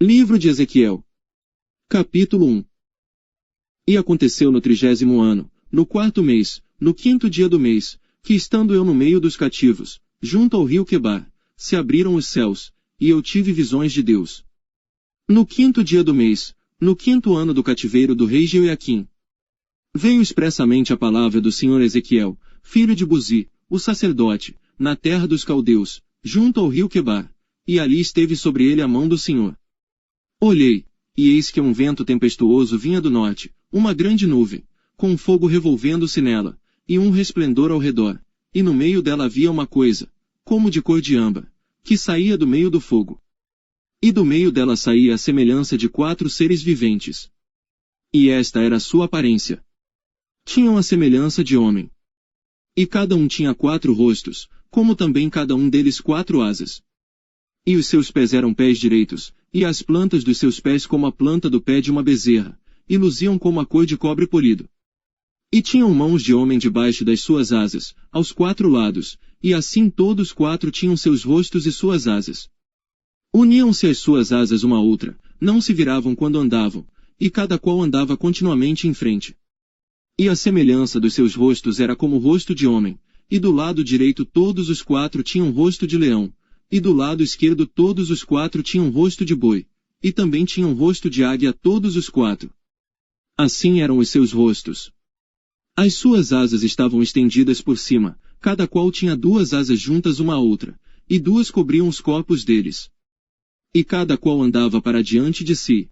Livro de Ezequiel. Capítulo 1. E aconteceu no 30º ano, no 4º mês, no 5º dia do mês, que estando eu no meio dos cativos, junto ao rio Quebar, se abriram os céus, e eu tive visões de Deus. No 5º dia do mês, no 5º ano do cativeiro do rei Jeoiaquim, veio expressamente a palavra do Senhor Ezequiel, filho de Buzi, o sacerdote, na terra dos caldeus, junto ao rio Quebar, e ali esteve sobre ele a mão do Senhor. Olhei, e eis que um vento tempestuoso vinha do norte, uma grande nuvem, com fogo revolvendo-se nela, e um resplendor ao redor, e no meio dela havia uma coisa, como de cor de âmbar, que saía do meio do fogo. E do meio dela saía a semelhança de 4 seres viventes. E esta era a sua aparência. Tinham a semelhança de homem. E cada um tinha 4 rostos, como também cada um deles 4 asas. E os seus pés eram pés direitos, e as plantas dos seus pés como a planta do pé de uma bezerra, e luziam como a cor de cobre polido. E tinham mãos de homem debaixo das suas asas, aos 4 lados, e assim todos 4 tinham seus rostos e suas asas. Uniam-se as suas asas uma à outra, não se viravam quando andavam, e cada qual andava continuamente em frente. E a semelhança dos seus rostos era como o rosto de homem, e do lado direito todos os 4 tinham rosto de leão, e do lado esquerdo todos os 4 tinham rosto de boi, e também tinham rosto de águia todos os 4. Assim eram os seus rostos. As suas asas estavam estendidas por cima, cada qual tinha 2 asas juntas uma à outra, e 2 cobriam os corpos deles. E cada qual andava para diante de si,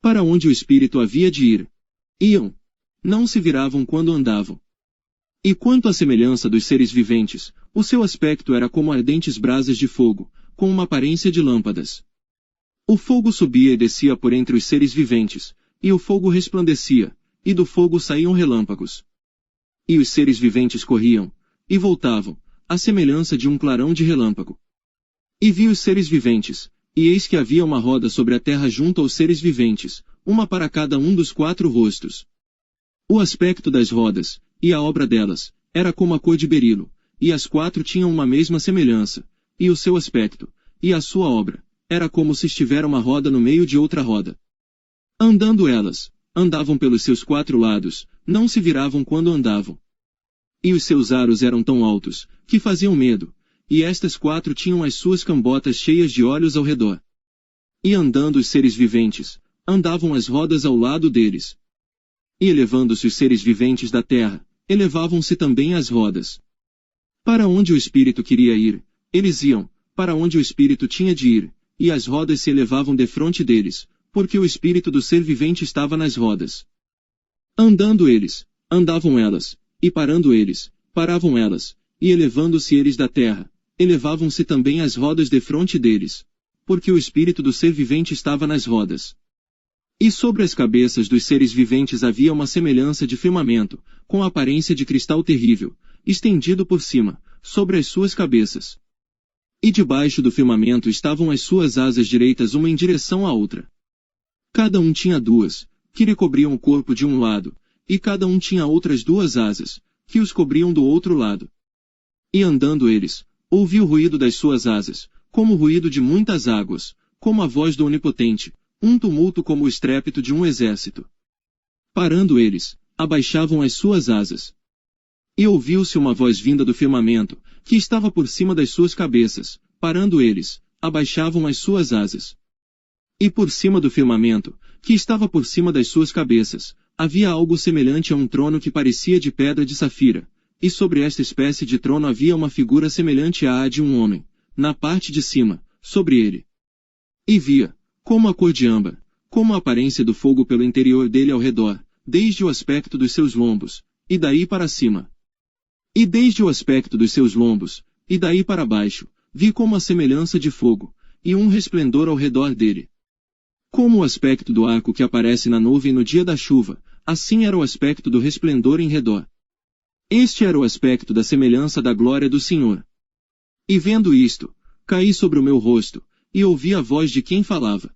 para onde o espírito havia de ir. Iam. Não se viravam quando andavam. E quanto à semelhança dos seres viventes, o seu aspecto era como ardentes brasas de fogo, com uma aparência de lâmpadas. O fogo subia e descia por entre os seres viventes, e o fogo resplandecia, e do fogo saíam relâmpagos. E os seres viventes corriam, e voltavam, à semelhança de um clarão de relâmpago. E vi os seres viventes, e eis que havia uma roda sobre a terra junto aos seres viventes, uma para cada um dos 4 rostos. O aspecto das rodas, e a obra delas, era como a cor de berilo, e as 4 tinham uma mesma semelhança, e o seu aspecto, e a sua obra, era como se estivera uma roda no meio de outra roda. Andando elas, andavam pelos seus 4 lados, não se viravam quando andavam. E os seus aros eram tão altos, que faziam medo, e estas 4 tinham as suas cambotas cheias de olhos ao redor. E andando os seres viventes, andavam as rodas ao lado deles. E elevando-se os seres viventes da terra, elevavam-se também as rodas. Para onde o espírito queria ir, eles iam, para onde o espírito tinha de ir, e as rodas se elevavam defronte deles, porque o espírito do ser vivente estava nas rodas. Andando eles, andavam elas, e parando eles, paravam elas, e elevando-se eles da terra, elevavam-se também as rodas defronte deles, porque o espírito do ser vivente estava nas rodas. E sobre as cabeças dos seres viventes havia uma semelhança de firmamento, com a aparência de cristal terrível, estendido por cima, sobre as suas cabeças. E debaixo do firmamento estavam as suas asas direitas uma em direção à outra. Cada um tinha 2, que lhe cobriam o corpo de um lado, e cada um tinha outras 2 asas, que os cobriam do outro lado. E andando eles, ouvi o ruído das suas asas, como o ruído de muitas águas, como a voz do Onipotente, um tumulto como o estrépito de um exército. Parando eles, abaixavam as suas asas. E ouviu-se uma voz vinda do firmamento, que estava por cima das suas cabeças, parando eles, abaixavam as suas asas. E por cima do firmamento, que estava por cima das suas cabeças, havia algo semelhante a um trono que parecia de pedra de safira, e sobre esta espécie de trono havia uma figura semelhante à de um homem, na parte de cima, sobre ele. E via, como a cor de âmbar, como a aparência do fogo pelo interior dele ao redor, desde o aspecto dos seus lombos, e daí para cima. E desde o aspecto dos seus lombos, e daí para baixo, vi como a semelhança de fogo, e um resplendor ao redor dele. Como o aspecto do arco que aparece na nuvem no dia da chuva, assim era o aspecto do resplendor em redor. Este era o aspecto da semelhança da glória do Senhor. E vendo isto, caí sobre o meu rosto, e ouvi a voz de quem falava.